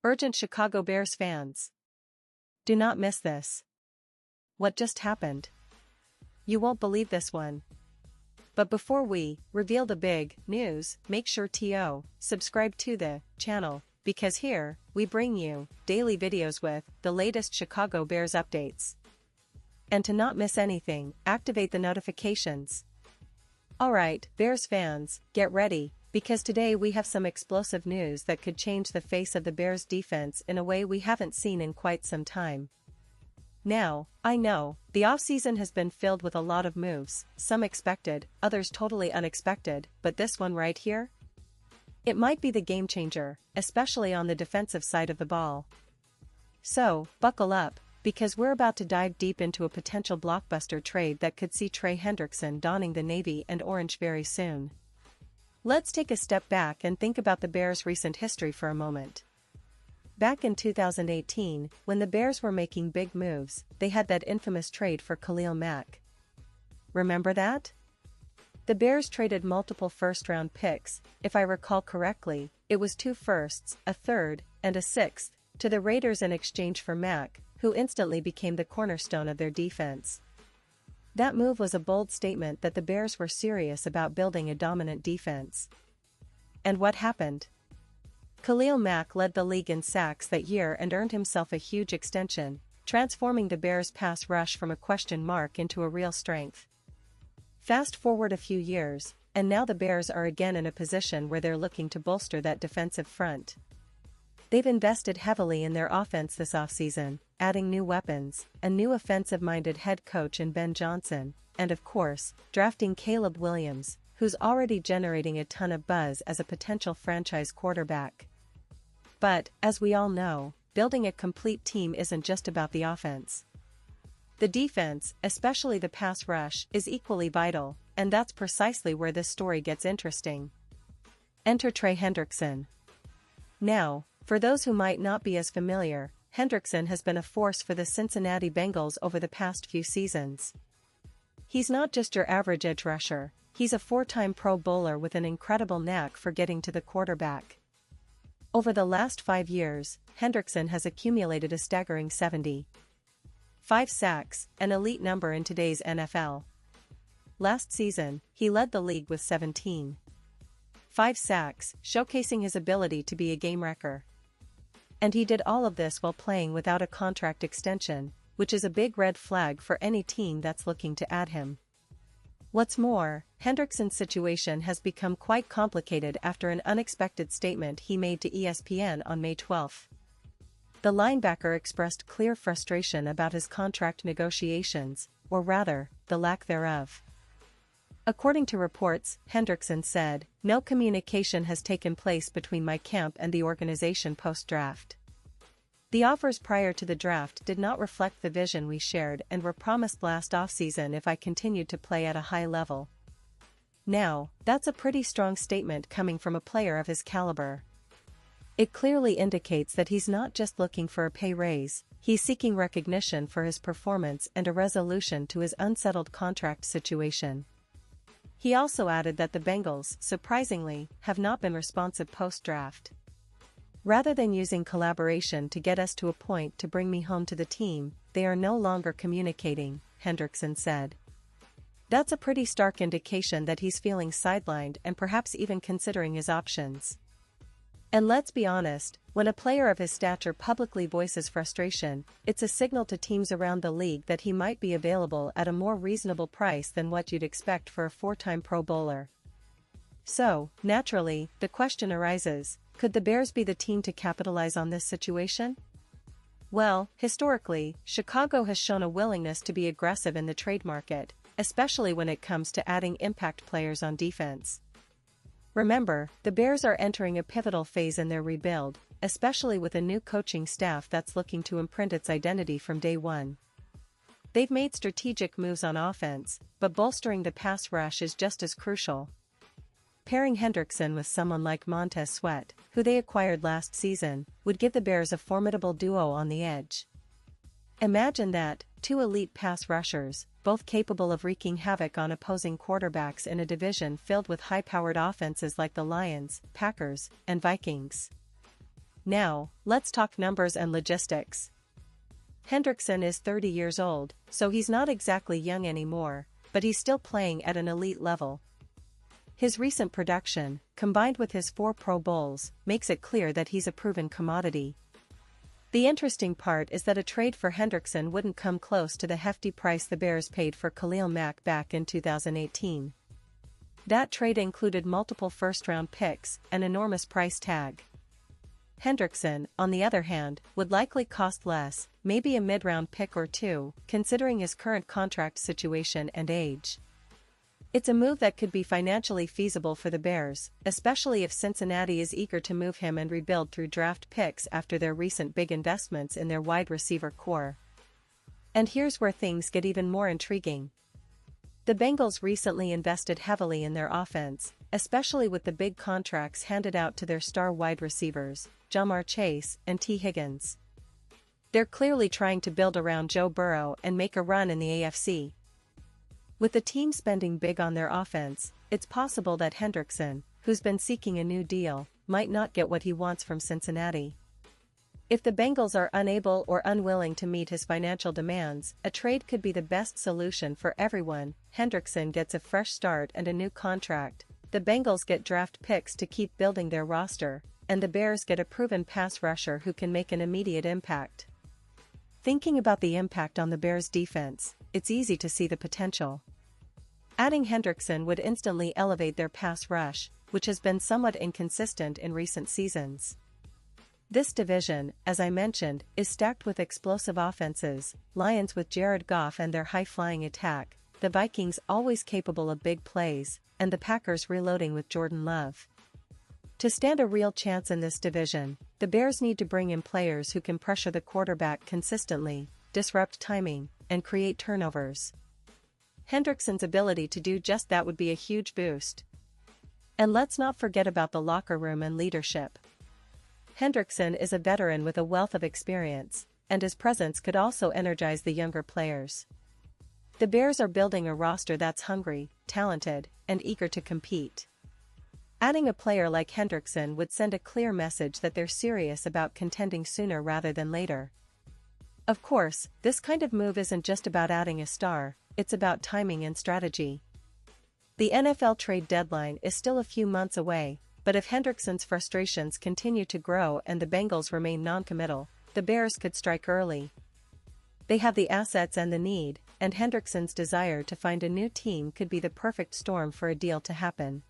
Urgent Chicago Bears fans. Do not miss this. What just happened? You won't believe this one. But before we reveal the big news, make sure to subscribe to the channel, because here, we bring you daily videos with the latest Chicago Bears updates. And to not miss anything, activate the notifications. Alright, Bears fans, get ready, because today we have some explosive news that could change the face of the Bears defense in a way we haven't seen in quite some time. Now, I know, the offseason has been filled with a lot of moves, some expected, others totally unexpected, but this one right here? It might be the game changer, especially on the defensive side of the ball. So, buckle up, because we're about to dive deep into a potential blockbuster trade that could see Trey Hendrickson donning the navy and orange very soon. Let's take a step back and think about the Bears' recent history for a moment. Back in 2018, when the Bears were making big moves, they had that infamous trade for Khalil Mack. Remember that? The Bears traded multiple first-round picks, if I recall correctly, it was 2 firsts, a third, and a sixth, to the Raiders in exchange for Mack, who instantly became the cornerstone of their defense. That move was a bold statement that the Bears were serious about building a dominant defense. And what happened? Khalil Mack led the league in sacks that year and earned himself a huge extension, transforming the Bears' pass rush from a question mark into a real strength. Fast forward a few years, and now the Bears are again in a position where they're looking to bolster that defensive front. They've invested heavily in their offense this offseason, adding new weapons, a new offensive-minded head coach in Ben Johnson, and of course, drafting Caleb Williams, who's already generating a ton of buzz as a potential franchise quarterback. But, as we all know, building a complete team isn't just about the offense. The defense, especially the pass rush, is equally vital, and that's precisely where this story gets interesting. Enter Trey Hendrickson. Now, for those who might not be as familiar, Hendrickson has been a force for the Cincinnati Bengals over the past few seasons. He's not just your average edge rusher, he's a 4-time Pro Bowler with an incredible knack for getting to the quarterback. Over the last 5 years, Hendrickson has accumulated a staggering 75 sacks, an elite number in today's NFL. Last season, he led the league with 17.5 sacks, showcasing his ability to be a game wrecker. And he did all of this while playing without a contract extension, which is a big red flag for any team that's looking to add him. What's more, Hendrickson's situation has become quite complicated after an unexpected statement he made to ESPN on May 12. The linebacker expressed clear frustration about his contract negotiations, or rather, the lack thereof. According to reports, Hendrickson said, "No communication has taken place between my camp and the organization post-draft. The offers prior to the draft did not reflect the vision we shared and were promised last offseason if I continued to play at a high level." Now, that's a pretty strong statement coming from a player of his caliber. It clearly indicates that he's not just looking for a pay raise, he's seeking recognition for his performance and a resolution to his unsettled contract situation. He also added that the Bengals, surprisingly, have not been responsive post-draft. "Rather than using collaboration to get us to a point to bring me home to the team, they are no longer communicating," Hendrickson said. That's a pretty stark indication that he's feeling sidelined and perhaps even considering his options. And let's be honest, when a player of his stature publicly voices frustration, it's a signal to teams around the league that he might be available at a more reasonable price than what you'd expect for a 4-time Pro Bowler. So, naturally, the question arises, could the Bears be the team to capitalize on this situation? Well, historically, Chicago has shown a willingness to be aggressive in the trade market, especially when it comes to adding impact players on defense. Remember, the Bears are entering a pivotal phase in their rebuild, especially with a new coaching staff that's looking to imprint its identity from day one. They've made strategic moves on offense, but bolstering the pass rush is just as crucial. Pairing Hendrickson with someone like Montez Sweat, who they acquired last season, would give the Bears a formidable duo on the edge. Imagine that, 2 elite pass rushers, both capable of wreaking havoc on opposing quarterbacks in a division filled with high-powered offenses like the Lions, Packers, and Vikings. Now, let's talk numbers and logistics. Hendrickson is 30 years old, so he's not exactly young anymore, but he's still playing at an elite level. His recent production, combined with his 4 Pro Bowls, makes it clear that he's a proven commodity. The interesting part is that a trade for Hendrickson wouldn't come close to the hefty price the Bears paid for Khalil Mack back in 2018. That trade included multiple first-round picks and an enormous price tag. Hendrickson, on the other hand, would likely cost less, maybe a mid-round pick or 2, considering his current contract situation and age. It's a move that could be financially feasible for the Bears, especially if Cincinnati is eager to move him and rebuild through draft picks after their recent big investments in their wide receiver core. And here's where things get even more intriguing. The Bengals recently invested heavily in their offense, especially with the big contracts handed out to their star wide receivers, Ja'Marr Chase and T. Higgins. They're clearly trying to build around Joe Burrow and make a run in the AFC. With the team spending big on their offense, it's possible that Hendrickson, who's been seeking a new deal, might not get what he wants from Cincinnati. If the Bengals are unable or unwilling to meet his financial demands, a trade could be the best solution for everyone. Hendrickson gets a fresh start and a new contract, the Bengals get draft picks to keep building their roster, and the Bears get a proven pass rusher who can make an immediate impact. Thinking about the impact on the Bears' defense, it's easy to see the potential. Adding Hendrickson would instantly elevate their pass rush, which has been somewhat inconsistent in recent seasons. This division, as I mentioned, is stacked with explosive offenses, Lions with Jared Goff and their high-flying attack, the Vikings always capable of big plays, and the Packers reloading with Jordan Love. To stand a real chance in this division, the Bears need to bring in players who can pressure the quarterback consistently, disrupt timing, and create turnovers. Hendrickson's ability to do just that would be a huge boost. And let's not forget about the locker room and leadership. Hendrickson is a veteran with a wealth of experience, and his presence could also energize the younger players. The Bears are building a roster that's hungry, talented, and eager to compete. Adding a player like Hendrickson would send a clear message that they're serious about contending sooner rather than later. Of course, this kind of move isn't just about adding a star, it's about timing and strategy. The NFL trade deadline is still a few months away, but if Hendrickson's frustrations continue to grow and the Bengals remain non-committal, the Bears could strike early. They have the assets and the need, and Hendrickson's desire to find a new team could be the perfect storm for a deal to happen.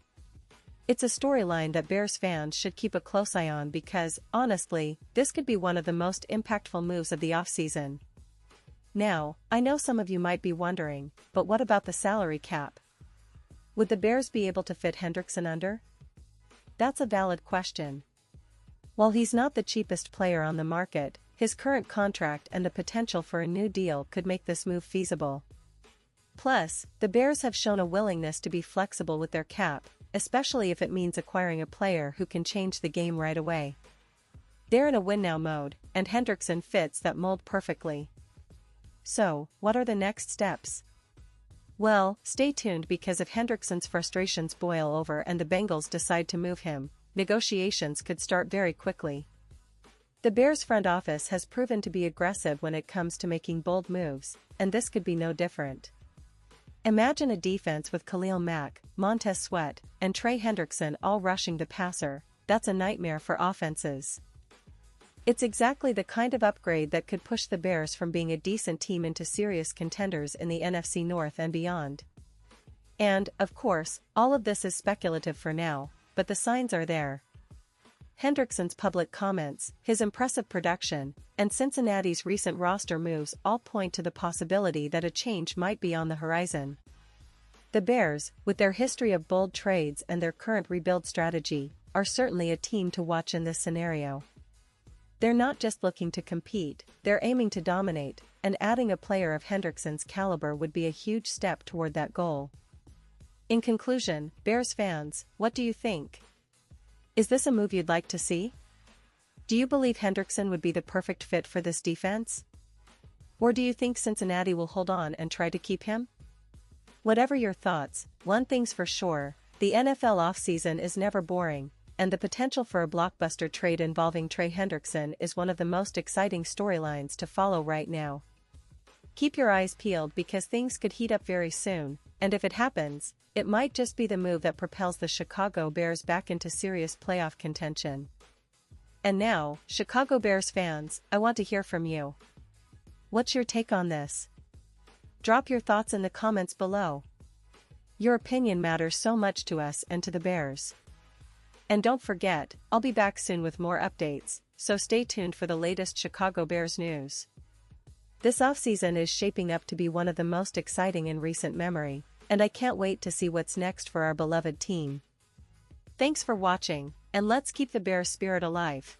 It's a storyline that Bears fans should keep a close eye on because, honestly, this could be one of the most impactful moves of the offseason. Now, I know some of you might be wondering, but what about the salary cap? Would the Bears be able to fit Hendrickson under? That's a valid question. While he's not the cheapest player on the market, his current contract and the potential for a new deal could make this move feasible. Plus, the Bears have shown a willingness to be flexible with their cap, especially if it means acquiring a player who can change the game right away. They're in a win-now mode, and Hendrickson fits that mold perfectly. So, what are the next steps? Well, stay tuned because if Hendrickson's frustrations boil over and the Bengals decide to move him, negotiations could start very quickly. The Bears front office has proven to be aggressive when it comes to making bold moves, and this could be no different. Imagine a defense with Khalil Mack, Montez Sweat, and Trey Hendrickson all rushing the passer. That's a nightmare for offenses. It's exactly the kind of upgrade that could push the Bears from being a decent team into serious contenders in the NFC North and beyond. And, of course, all of this is speculative for now, but the signs are there. Hendrickson's public comments, his impressive production, and Cincinnati's recent roster moves all point to the possibility that a change might be on the horizon. The Bears, with their history of bold trades and their current rebuild strategy, are certainly a team to watch in this scenario. They're not just looking to compete, they're aiming to dominate, and adding a player of Hendrickson's caliber would be a huge step toward that goal. In conclusion, Bears fans, what do you think? Is this a move you'd like to see? Do you believe Hendrickson would be the perfect fit for this defense? Or do you think Cincinnati will hold on and try to keep him? Whatever your thoughts, one thing's for sure, the NFL offseason is never boring, and the potential for a blockbuster trade involving Trey Hendrickson is one of the most exciting storylines to follow right now. Keep your eyes peeled because things could heat up very soon, and if it happens, it might just be the move that propels the Chicago Bears back into serious playoff contention. And now, Chicago Bears fans, I want to hear from you. What's your take on this? Drop your thoughts in the comments below. Your opinion matters so much to us and to the Bears. And don't forget, I'll be back soon with more updates, so stay tuned for the latest Chicago Bears news. This offseason is shaping up to be one of the most exciting in recent memory, and I can't wait to see what's next for our beloved team. Thanks for watching, and let's keep the Bears spirit alive.